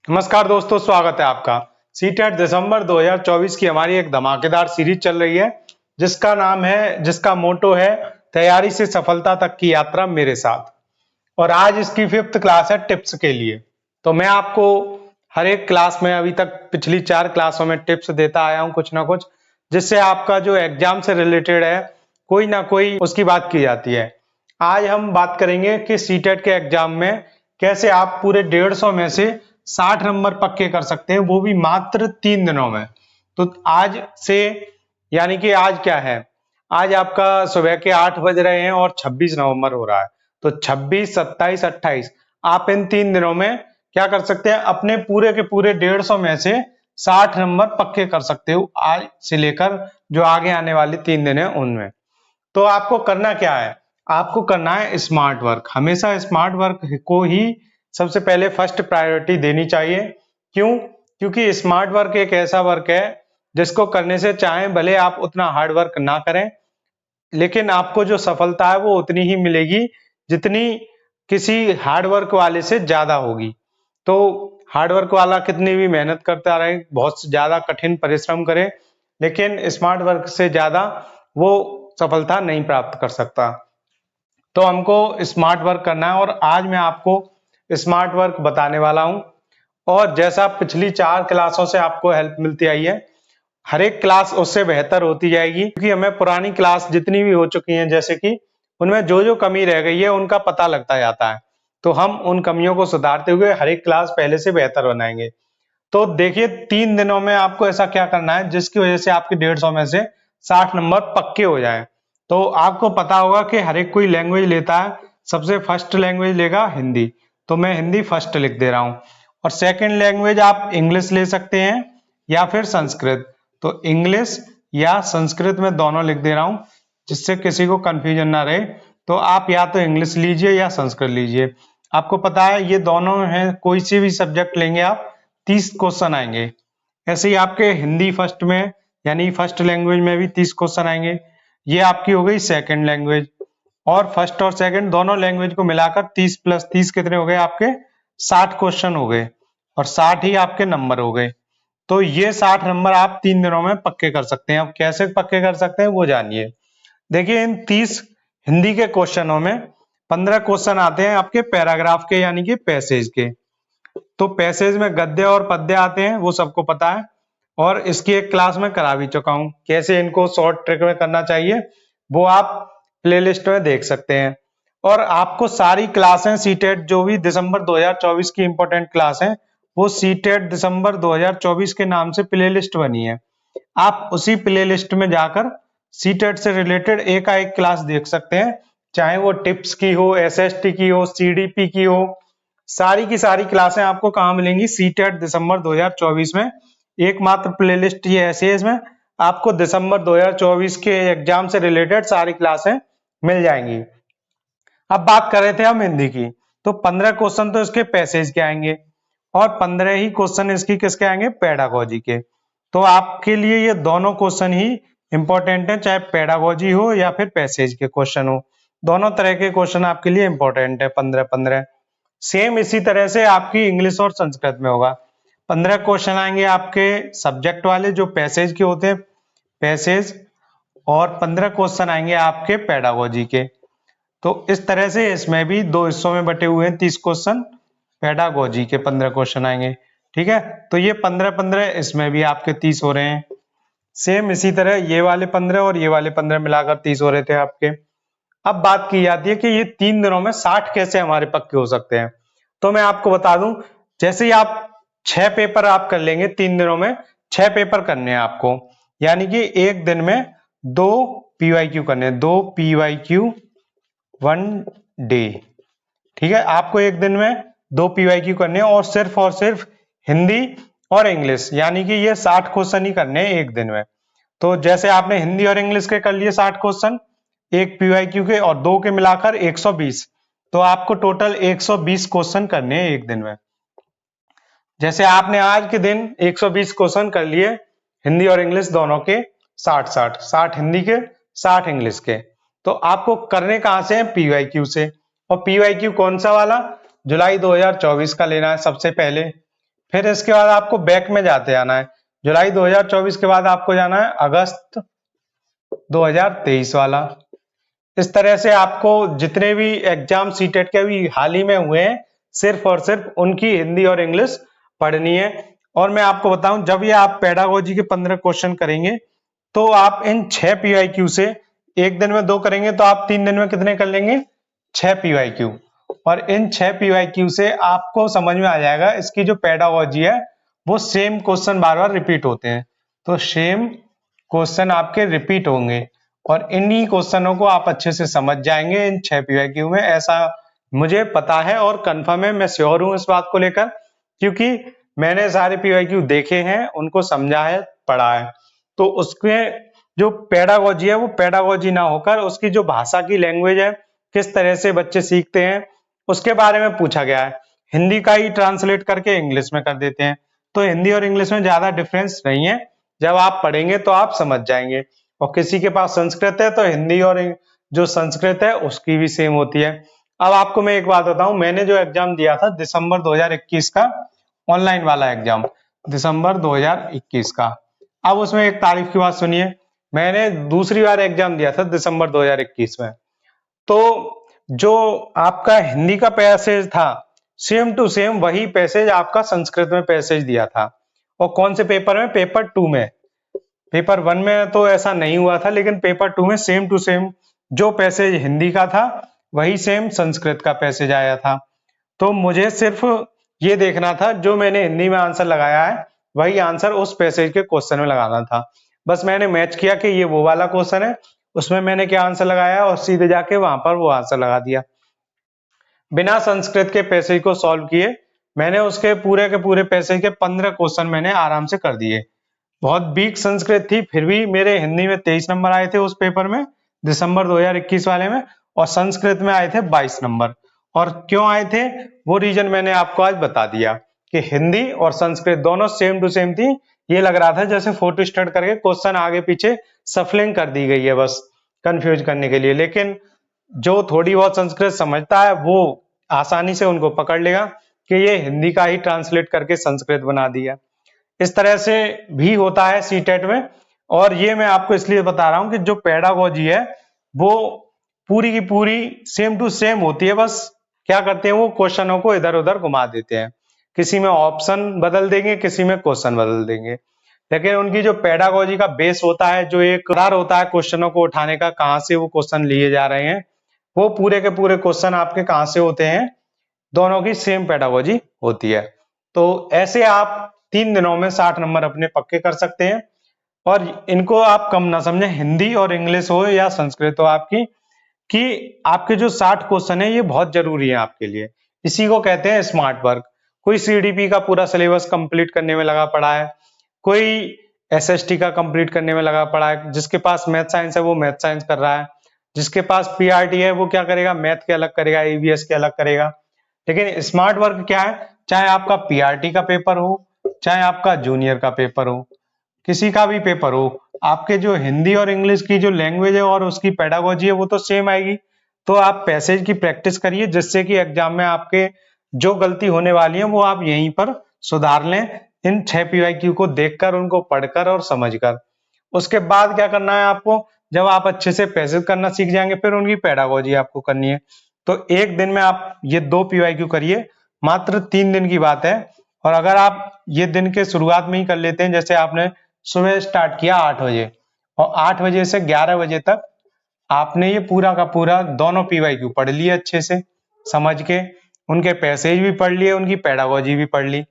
नमस्कार दोस्तों, स्वागत है आपका। सीटेट दिसंबर 2024 की हमारी एक धमाकेदार सीरीज चल रही है जिसका मोटो है तैयारी से सफलता तक की यात्रा मेरे साथ। और आज इसकी 5th क्लास है टिप्स के लिए। तो मैं आपको हर एक क्लास में अभी तक पिछली 4 क्लासों में टिप्स देता आया हूं कुछ ना कुछ, जिससे आपका जो एग्जाम से रिलेटेड है कोई ना कोई उसकी बात की जाती है। आज हम बात करेंगे कि सीटेट के एग्जाम में कैसे आप पूरे 150 में से 60 नंबर पक्के कर सकते हैं, वो भी मात्र 3 दिनों में। तो आज से यानी कि आज क्या है, आज आपका सुबह के 8 बज रहे हैं और 26 नवंबर हो रहा है। तो 26, 27, 28 आप इन 3 दिनों में क्या कर सकते हैं, अपने पूरे के पूरे 150 में से 60 नंबर पक्के कर सकते हो आज से लेकर जो आगे आने वाले 3 दिन है उनमें। तो आपको करना क्या है, आपको करना है स्मार्ट वर्क। हमेशा स्मार्ट वर्क को ही सबसे पहले फर्स्ट प्रायोरिटी देनी चाहिए। क्यों? क्योंकि स्मार्ट वर्क एक ऐसा वर्क है जिसको करने से चाहे भले आप उतना हार्ड वर्क ना करें, लेकिन आपको जो सफलता है वो उतनी ही मिलेगी जितनी किसी हार्ड वर्क वाले से ज्यादा होगी। तो हार्ड वर्क वाला कितनी भी मेहनत करता रहे, बहुत ज्यादा कठिन परिश्रम करे, लेकिन स्मार्ट वर्क से ज्यादा वो सफलता नहीं प्राप्त कर सकता। तो हमको स्मार्ट वर्क करना है और आज मैं आपको स्मार्ट वर्क बताने वाला हूं। और जैसा पिछली 4 क्लासों से आपको हेल्प मिलती आई है, हर एक क्लास उससे बेहतर होती जाएगी, क्योंकि हमें पुरानी क्लास जितनी भी हो चुकी हैं जैसे कि उनमें जो जो कमी रह गई है उनका पता लगता जाता है। तो हम उन कमियों को सुधारते हुए हर एक क्लास पहले से बेहतर बनाएंगे। तो देखिए, 3 दिनों में आपको ऐसा क्या करना है जिसकी वजह से आपके 150 में से 60 नंबर पक्के हो जाएं। तो आपको पता होगा कि हर एक कोई लैंग्वेज लेता है, सबसे फर्स्ट लैंग्वेज लेगा हिंदी। तो मैं हिंदी फर्स्ट लिख दे रहा हूं। और सेकंड लैंग्वेज आप इंग्लिश ले सकते हैं या फिर संस्कृत। तो इंग्लिश या संस्कृत में दोनों लिख दे रहा हूं, जिससे किसी को कंफ्यूजन ना रहे। तो आप या तो इंग्लिश लीजिए या संस्कृत लीजिए। आपको पता है ये दोनों हैं, कोई से भी सब्जेक्ट लेंगे आप 30 क्वेश्चन आएंगे। ऐसे ही आपके हिंदी फर्स्ट में यानी फर्स्ट लैंग्वेज में भी 30 क्वेश्चन आएंगे। ये आपकी हो गई सेकंड लैंग्वेज। और फर्स्ट और सेकंड दोनों लैंग्वेज को मिलाकर 30 प्लस 30 कितने हो गए आपके? 60 क्वेश्चन हो गए और 60 ही आपके नंबर हो गए। तो ये 60 नंबर आप 3 दिनों में पक्के कर सकते हैं। अब कैसे पक्के कर सकते हैं वो जानिए। देखिए, इन 30 हिंदी के क्वेश्चनों में 15 क्वेश्चन आते हैं आपके पैराग्राफ के यानी कि पैसेज के। तो पैसेज में गद्य और पद्य आते हैं, वो सबको पता है और इसकी एक क्लास में करा भी चुका हूं। कैसे इनको शॉर्ट ट्रिक में करना चाहिए वो आप प्लेलिस्ट में देख सकते हैं। और आपको सारी क्लासें सीटेट जो भी दिसंबर 2024 की इंपॉर्टेंट क्लास है, वो सीटेट दिसंबर 2024 के नाम से प्लेलिस्ट बनी है। आप उसी प्लेलिस्ट में जाकर सीटेट से रिलेटेड एक क्लास देख सकते हैं, चाहे वो टिप्स की हो, एसएसटी की हो, सीडीपी की हो। सारी की सारी क्लासें आपको कहाँ मिलेंगी? सीटेट दिसंबर 2024 में। एकमात्र प्लेलिस्ट ये ऐसी है, इसमें आपको दिसंबर 2024 के एग्जाम से रिलेटेड सारी क्लासें मिल जाएंगी। अब बात कर रहे थे हम हिंदी की, तो 15 क्वेश्चन तो इसके पैसेज के आएंगे और 15 ही क्वेश्चन इसकी किसके आएंगे? पेडागोजी के। तो आपके लिए ये दोनों क्वेश्चन ही इंपॉर्टेंट है, चाहे पेडागोजी हो या फिर पैसेज के क्वेश्चन हो। दोनों तरह के क्वेश्चन आपके लिए इंपॉर्टेंट है, 15-15। सेम इसी तरह से आपकी इंग्लिश और संस्कृत में होगा। 15 क्वेश्चन आएंगे आपके सब्जेक्ट वाले जो पैसेज के होते हैं, पैसेज, और 15 क्वेश्चन आएंगे आपके पेडागोजी के। तो इस तरह से इसमें भी 2 हिस्सों में बटे हुए हैं 30 क्वेश्चन। पेडागोजी के 15 क्वेश्चन आएंगे। ठीक है, तो ये 15-15 इसमें भी आपके 30 हो रहे हैं। सेम इसी तरह ये वाले 15 और ये वाले 15 मिलाकर 30 हो रहे थे आपके। अब बात की जाती है कि ये 3 दिनों में 60 कैसे हमारे पक्के हो सकते हैं। तो मैं आपको बता दूं, जैसे ही आप 6 पेपर आप कर लेंगे 3 दिनों में, 6 पेपर करने हैं आपको, यानी कि एक दिन में 2 पीवाईक्यू करने हैं, 2 पीवाईक्यू 1 डे। ठीक है, आपको एक दिन में 2 पीवाईक्यू करने हैं और सिर्फ हिंदी और इंग्लिश, यानी कि ये 60 क्वेश्चन ही करने हैं एक दिन में। तो जैसे आपने हिंदी और इंग्लिश के कर लिए 60 क्वेश्चन एक पीवाईक्यू के और 2 के मिलाकर 120, तो आपको टोटल 120 क्वेश्चन करने हैं एक दिन में। जैसे आपने आज के दिन 120 क्वेश्चन कर लिए हिंदी और इंग्लिश दोनों के, 60 हिंदी के 60 इंग्लिश के। तो आपको करने कहां से हैं? पीवाईक्यू से। और पीवाईक्यू कौन सा वाला? जुलाई 2024 का लेना है सबसे पहले। फिर इसके बाद आपको बैक में जाते आना है, जुलाई 2024 के बाद आपको जाना है अगस्त 2023 वाला। इस तरह से आपको जितने भी एग्जाम सीटेट के अभी हाल ही में हुए हैं, सिर्फ और सिर्फ उनकी हिंदी और इंग्लिश पढ़नी है। और मैं आपको बताऊं, जब ये आप पेडागोजी के 15 क्वेश्चन करेंगे तो आप इन 6 पीवाईक्यू से, एक दिन में 2 करेंगे तो आप 3 दिन में कितने कर लेंगे, 6 पीवाईक्यू। और इन 6 पीवाईक्यू से आपको समझ में आ जाएगा इसकी जो पेडागोजी है वो सेम क्वेश्चन बार बार रिपीट होते हैं, तो सेम क्वेश्चन आपके रिपीट होंगे और इन्हीं क्वेश्चनों को आप अच्छे से समझ जाएंगे इन 6 पीवाईक्यू में। ऐसा मुझे पता है और कंफर्म है, मैं श्योर हूं इस बात को लेकर, क्योंकि मैंने सारे पीवाईक्यू देखे हैं, उनको समझा है, पढ़ा है। तो उसके जो पेडागोजी है वो पेडागोजी ना होकर उसकी जो भाषा की लैंग्वेज है, किस तरह से बच्चे सीखते हैं, उसके बारे में पूछा गया है। हिंदी का ही ट्रांसलेट करके इंग्लिश में कर देते हैं, तो हिंदी और इंग्लिश में ज्यादा डिफरेंस नहीं है, जब आप पढ़ेंगे तो आप समझ जाएंगे। और किसी के पास संस्कृत है तो हिंदी और जो संस्कृत है उसकी भी सेम होती है। अब आपको मैं एक बात बताऊं, मैंने जो एग्जाम दिया था दिसंबर 2021 का, ऑनलाइन वाला एग्जाम, दिसंबर 2021 का, अब उसमें एक तारीफ की बात सुनिए, मैंने दूसरी बार एग्जाम दिया था दिसंबर 2021 में, तो जो आपका हिंदी का पैसेज था सेम टू सेम वही पैसेज आपका संस्कृत में पैसेज दिया था। और कौन से पेपर में, पेपर 2 में। पेपर 1 में तो ऐसा नहीं हुआ था, लेकिन पेपर 2 में सेम टू सेम जो पैसेज हिंदी का था वही सेम संस्कृत का पैसेज आया था। तो मुझे सिर्फ ये देखना था, जो मैंने हिंदी में आंसर लगाया है वही आंसर उस पैसेज के क्वेश्चन में लगाना था। बस मैंने मैच किया कि ये वो वाला क्वेश्चन है, उसमें मैंने क्या आंसर लगाया और सीधे जाके वहां पर वो आंसर लगा दिया, बिना संस्कृत के पैसेज को सॉल्व किए। मैंने उसके पूरे के पूरे पैसेज के 15 क्वेश्चन मैंने आराम से कर दिए। बहुत वीक संस्कृत थी, फिर भी मेरे हिंदी में 23 नंबर आए थे उस पेपर में, दिसंबर 2021 वाले में, और संस्कृत में आए थे 22 नंबर। और क्यों आए थे वो रीजन मैंने आपको आज बता दिया, कि हिंदी और संस्कृत दोनों सेम टू सेम थी। ये लग रहा था जैसे फोटो स्टार्ट करके क्वेश्चन आगे पीछे सफलिंग कर दी गई है बस कंफ्यूज करने के लिए, लेकिन जो थोड़ी बहुत संस्कृत समझता है वो आसानी से उनको पकड़ लेगा कि ये हिंदी का ही ट्रांसलेट करके संस्कृत बना दिया। इस तरह से भी होता है सीटेट में। और ये मैं आपको इसलिए बता रहा हूं कि जो पेडागोजी है वो पूरी की पूरी सेम टू सेम होती है, बस क्या करते हैं वो क्वेश्चनों को इधर उधर घुमा देते हैं, किसी में ऑप्शन बदल देंगे, किसी में क्वेश्चन बदल देंगे, लेकिन उनकी जो पेडागोजी का बेस होता है, जो एक आधार होता है क्वेश्चनों को उठाने का, कहां से वो क्वेश्चन लिए जा रहे हैं, वो पूरे के पूरे क्वेश्चन आपके कहां से होते हैं, दोनों की सेम पेडागोजी होती है। तो ऐसे आप 3 दिनों में 60 नंबर अपने पक्के कर सकते हैं। और इनको आप कम ना समझें, हिंदी और इंग्लिश हो या संस्कृत हो आपकी, कि आपके जो 60 क्वेश्चन है ये बहुत जरूरी है आपके लिए। इसी को कहते हैं स्मार्ट वर्क। कोई सीडीपी का पूरा सिलेबस कंप्लीट करने में लगा पड़ा है, कोई एसएसटी का कंप्लीट करने में लगा पड़ा है, जिसके पास मैथ साइंस है वो मैथ साइंस कर रहा है, जिसके पास पीआरटी है वो क्या करेगा, मैथ के अलग करेगा, ईवीएस के अलग करेगा। लेकिन स्मार्ट वर्क क्या है, चाहे आपका पीआरटी का पेपर हो, चाहे आपका जूनियर का पेपर हो, किसी का भी पेपर हो, आपके जो हिंदी और इंग्लिश की जो लैंग्वेज है और उसकी पेडागोजी है वो तो सेम आएगी। तो आप पैसेज की प्रैक्टिस करिए, जिससे कि एग्जाम में आपके जो गलती होने वाली है वो आप यहीं पर सुधार लें, इन 6 पीवाईक्यू को देखकर, उनको पढ़कर और समझकर। उसके बाद क्या करना है आपको, जब आप अच्छे से पैसेज करना सीख जाएंगे फिर उनकी पेडागोजी आपको करनी है। तो एक दिन में आप ये 2 पीवाईक्यू करिए, मात्र 3 दिन की बात है। और अगर आप ये दिन के शुरुआत में ही कर लेते हैं, जैसे आपने सुबह स्टार्ट किया 8 बजे और 8 बजे से 11 बजे तक आपने ये पूरा का पूरा दोनों पीवाईक्यू पढ़ लिए अच्छे से समझ के, उनके पैसेज भी पढ़ लिए, उनकी पेडागोजी भी पढ़ ली,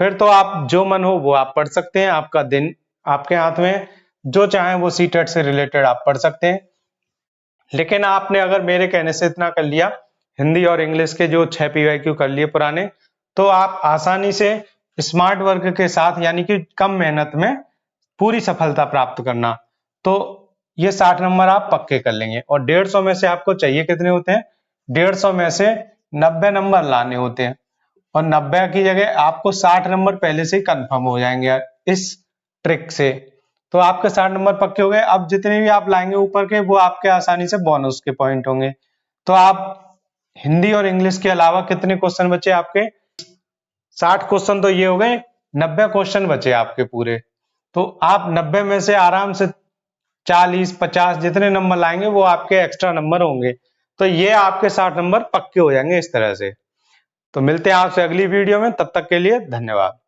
फिर तो आप जो मन हो वो आप पढ़ सकते हैं। आपका दिन आपके हाथ में, जो चाहे वो सीटेट से रिलेटेड आप पढ़ सकते हैं। लेकिन आपने अगर मेरे कहने से इतना कर लिया, हिंदी और इंग्लिश के जो 6 पीवाईक्यू कर लिए पुराने, तो आप आसानी से स्मार्ट वर्क के साथ, यानी कि कम मेहनत में पूरी सफलता प्राप्त करना, तो ये 60 नंबर आप पक्के कर लेंगे। और 150 में से आपको चाहिए कितने होते हैं, 150 में से 90 नंबर लाने होते हैं। और 90 की जगह आपको 60 नंबर पहले से ही कंफर्म हो जाएंगे इस ट्रिक से। तो आपके 60 नंबर पक्के हो गए। अब जितने भी आप लाएंगे ऊपर के, वो आपके आसानी से बोनस के पॉइंट होंगे। तो आप हिंदी और इंग्लिश के अलावा कितने क्वेश्चन बचे आपके, 60 क्वेश्चन तो ये हो गए, 90 क्वेश्चन बचे आपके पूरे। तो आप 90 में से आराम से 40-50 जितने नंबर लाएंगे वो आपके एक्स्ट्रा नंबर होंगे। तो ये आपके 60 नंबर पक्के हो जाएंगे इस तरह से। तो मिलते हैं आपसे अगली वीडियो में, तब तक के लिए धन्यवाद।